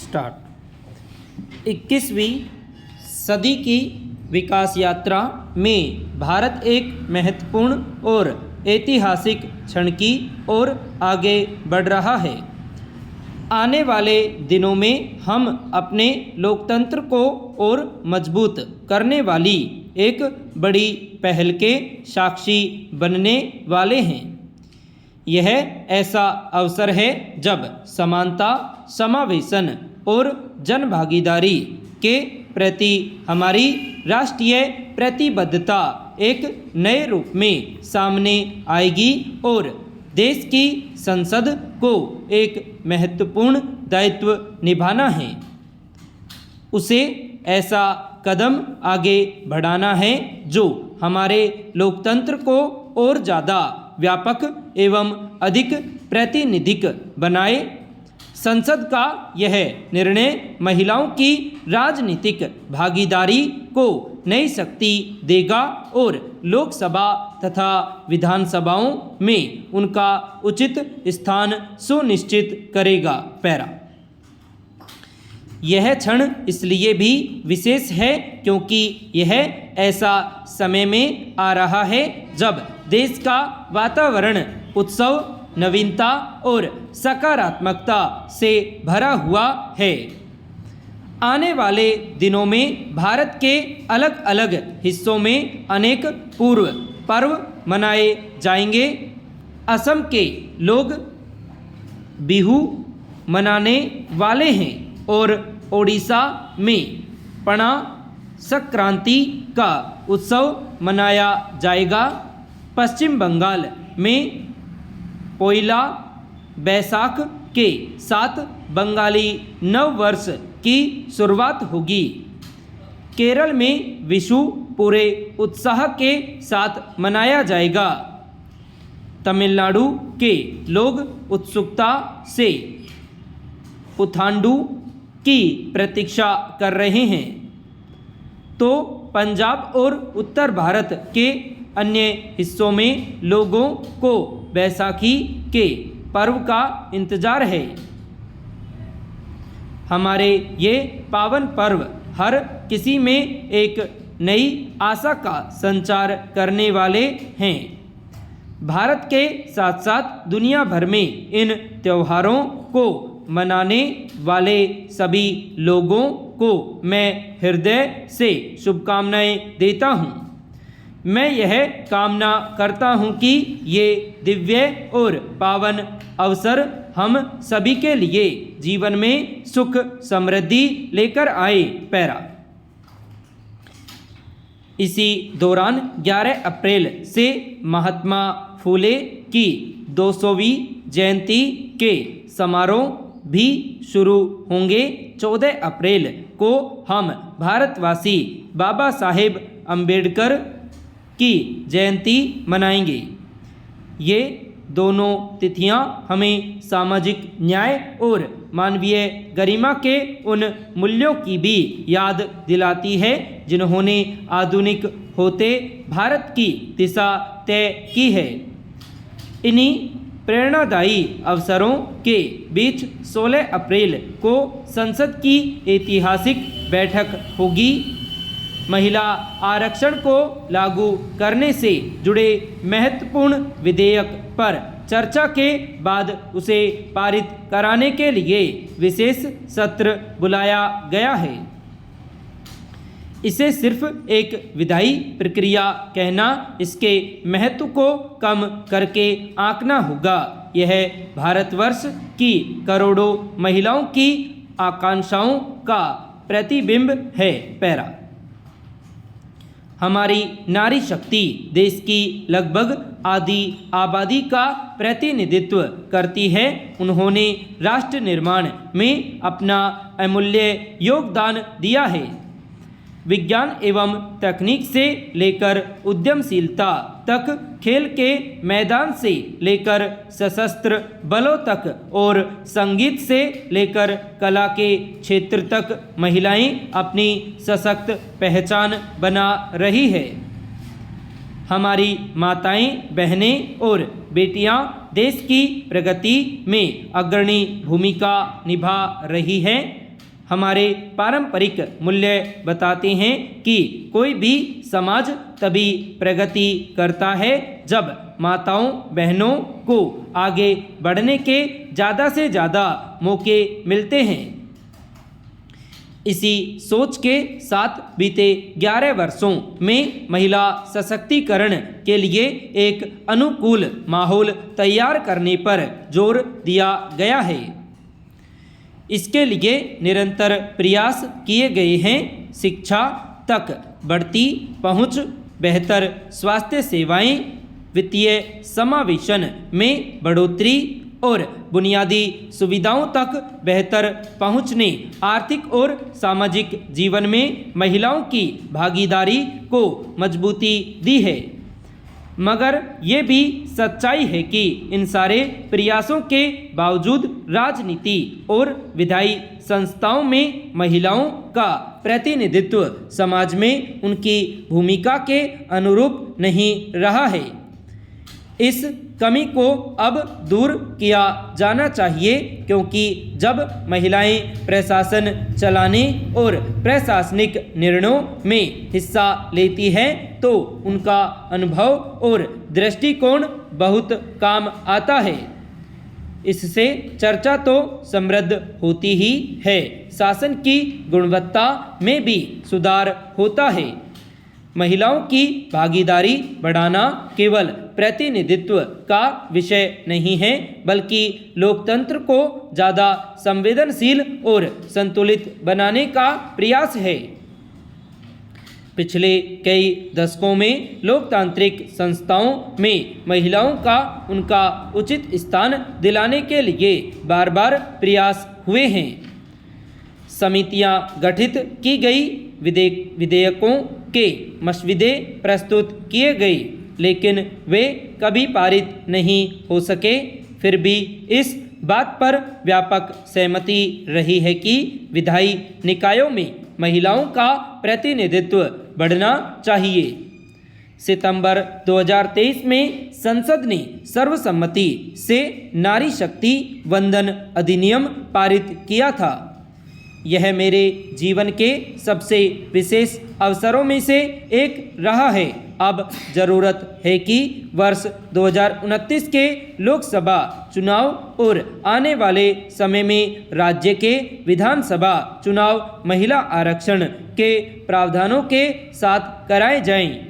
Start. 21वीं सदी की विकास यात्रा में भारत एक महत्वपूर्ण और ऐतिहासिक क्षण की ओर आगे बढ़ रहा है। आने वाले दिनों में हम अपने लोकतंत्र को और मजबूत करने वाली एक बड़ी पहल के साक्षी बनने वाले हैं। यह ऐसा अवसर है जब समानता, समावेशन और जनभागीदारी के प्रति हमारी राष्ट्रीय प्रतिबद्धता एक नए रूप में सामने आएगी और देश की संसद को एक महत्वपूर्ण दायित्व निभाना है। उसे ऐसा कदम आगे बढ़ाना है जो हमारे लोकतंत्र को और ज़्यादा व्यापक एवं अधिक प्रातिनिधिक बनाए। संसद का यह निर्णय महिलाओं की राजनीतिक भागीदारी को नई शक्ति देगा और लोकसभा तथा विधानसभाओं में उनका उचित स्थान सुनिश्चित करेगा। पैरा। यह क्षण इसलिए भी विशेष है क्योंकि यह ऐसा समय में आ रहा है जब देश का वातावरण उत्सव, नवीनता और सकारात्मकता से भरा हुआ है। आने वाले दिनों में भारत के अलग अलग हिस्सों में अनेक पूर्व पर्व मनाए जाएंगे। असम के लोग बिहू मनाने वाले हैं और ओडिशा में पणा संक्रांति का उत्सव मनाया जाएगा। पश्चिम बंगाल में पोइला बैसाख के साथ बंगाली नव वर्ष की शुरुआत होगी। केरल में विशु पूरे उत्साह के साथ मनाया जाएगा। तमिलनाडु के लोग उत्सुकता से पुथांडु की प्रतीक्षा कर रहे हैं, तो पंजाब और उत्तर भारत के अन्य हिस्सों में लोगों को बैसाखी के पर्व का इंतजार है। हमारे ये पावन पर्व हर किसी में एक नई आशा का संचार करने वाले हैं। भारत के साथ साथ दुनिया भर में इन त्योहारों को मनाने वाले सभी लोगों को मैं हृदय से शुभकामनाएं देता हूँ। मैं यह कामना करता हूँ कि ये दिव्य और पावन अवसर हम सभी के लिए जीवन में सुख समृद्धि लेकर आए। पैरा। इसी दौरान 11 अप्रैल से महात्मा फूले की 200वीं जयंती के समारोह भी शुरू होंगे। 14 अप्रैल को हम भारतवासी बाबा साहेब अम्बेडकर की जयंती मनाएंगे। ये दोनों तिथियां हमें सामाजिक न्याय और मानवीय गरिमा के उन मूल्यों की भी याद दिलाती है जिन्होंने आधुनिक होते भारत की दिशा तय की है। इन्हीं प्रेरणादायी अवसरों के बीच 16 अप्रैल को संसद की ऐतिहासिक बैठक होगी। महिला आरक्षण को लागू करने से जुड़े महत्वपूर्ण विधेयक पर चर्चा के बाद उसे पारित कराने के लिए विशेष सत्र बुलाया गया है। इसे सिर्फ एक विधायी प्रक्रिया कहना इसके महत्व को कम करके आंकना होगा। यह भारतवर्ष की करोड़ों महिलाओं की आकांक्षाओं का प्रतिबिंब है। पैरा। हमारी नारी शक्ति देश की लगभग आधी आबादी का प्रतिनिधित्व करती है। उन्होंने राष्ट्र निर्माण में अपना अमूल्य योगदान दिया है। विज्ञान एवं तकनीक से लेकर उद्यमशीलता तक, खेल के मैदान से लेकर सशस्त्र बलों तक और संगीत से लेकर कला के क्षेत्र तक महिलाएं अपनी सशक्त पहचान बना रही है। हमारी माताएं, बहनें और बेटियां देश की प्रगति में अग्रणी भूमिका निभा रही हैं। हमारे पारंपरिक मूल्य बताते हैं कि कोई भी समाज तभी प्रगति करता है जब माताओं बहनों को आगे बढ़ने के ज़्यादा से ज़्यादा मौके मिलते हैं। इसी सोच के साथ बीते 11 वर्षों में महिला सशक्तिकरण के लिए एक अनुकूल माहौल तैयार करने पर जोर दिया गया है। इसके लिए निरंतर प्रयास किए गए हैं। शिक्षा तक बढ़ती पहुंच, बेहतर स्वास्थ्य सेवाएं, वित्तीय समावेशन में बढ़ोतरी और बुनियादी सुविधाओं तक बेहतर पहुंच ने आर्थिक और सामाजिक जीवन में महिलाओं की भागीदारी को मजबूती दी है। मगर ये भी सच्चाई है कि इन सारे प्रयासों के बावजूद राजनीति और विधायी संस्थाओं में महिलाओं का प्रतिनिधित्व समाज में उनकी भूमिका के अनुरूप नहीं रहा है। इस कमी को अब दूर किया जाना चाहिए, क्योंकि जब महिलाएं प्रशासन चलाने और प्रशासनिक निर्णयों में हिस्सा लेती हैं तो उनका अनुभव और दृष्टिकोण बहुत काम आता है। इससे चर्चा तो समृद्ध होती ही है, शासन की गुणवत्ता में भी सुधार होता है। महिलाओं की भागीदारी बढ़ाना केवल प्रतिनिधित्व का विषय नहीं है, बल्कि लोकतंत्र को ज़्यादा संवेदनशील और संतुलित बनाने का प्रयास है। पिछले कई दशकों में लोकतांत्रिक संस्थाओं में महिलाओं का उनका उचित स्थान दिलाने के लिए बार बार प्रयास हुए हैं। समितियां गठित की गई, विधेयकों के मसौदे प्रस्तुत किए गए, लेकिन वे कभी पारित नहीं हो सके। फिर भी इस बात पर व्यापक सहमति रही है कि विधायी निकायों में महिलाओं का प्रतिनिधित्व बढ़ना चाहिए। सितंबर 2023 में संसद ने सर्वसम्मति से नारी शक्ति वंदन अधिनियम पारित किया था। यह मेरे जीवन के सबसे विशेष अवसरों में से एक रहा है। अब ज़रूरत है कि वर्ष 2029 के लोकसभा चुनाव और आने वाले समय में राज्य के विधानसभा चुनाव महिला आरक्षण के प्रावधानों के साथ कराए जाएं।